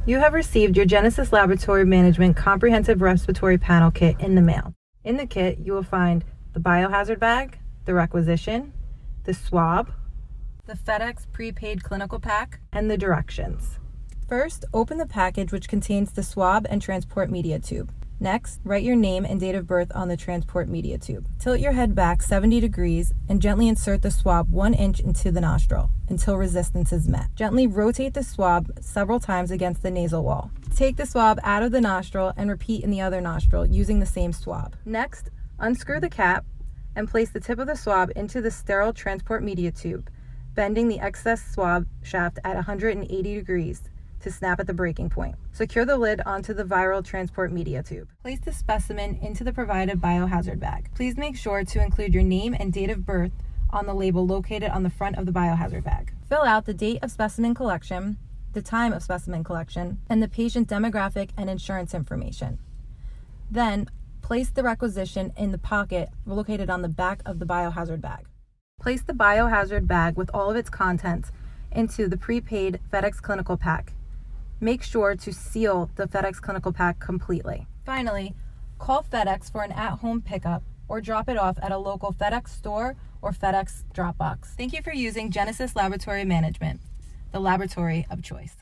You have received your Genesis Laboratory Management Comprehensive Respiratory Panel Kit in the mail. In the kit, you will find the biohazard bag, the requisition, the swab, the FedEx prepaid clinical pack, and the directions. First, open the package which contains the swab and transport media tube. Next, write your name and date of birth on the transport media tube. Tilt your head back 70 degrees and gently insert the swab 1 inch into the nostril until resistance is met. Gently rotate the swab several times against the nasal wall. Take the swab out of the nostril and repeat in the other nostril using the same swab. Next, unscrew the cap and place the tip of the swab into the sterile transport media tube, bending the excess swab shaft at 180 degrees to snap at the breaking point. Secure the lid onto the viral transport media tube. Place the specimen into the provided biohazard bag. Please make sure to include your name and date of birth on the label located on the front of the biohazard bag. Fill out the date of specimen collection, the time of specimen collection, and the patient demographic and insurance information. Then, place the requisition in the pocket located on the back of the biohazard bag. Place the biohazard bag with all of its contents into the prepaid FedEx clinical pack. Make sure to seal the FedEx clinical pack completely. Finally, call FedEx for an at-home pickup or drop it off at a local FedEx store or FedEx drop box. Thank you for using Genesis Laboratory Management, the laboratory of choice.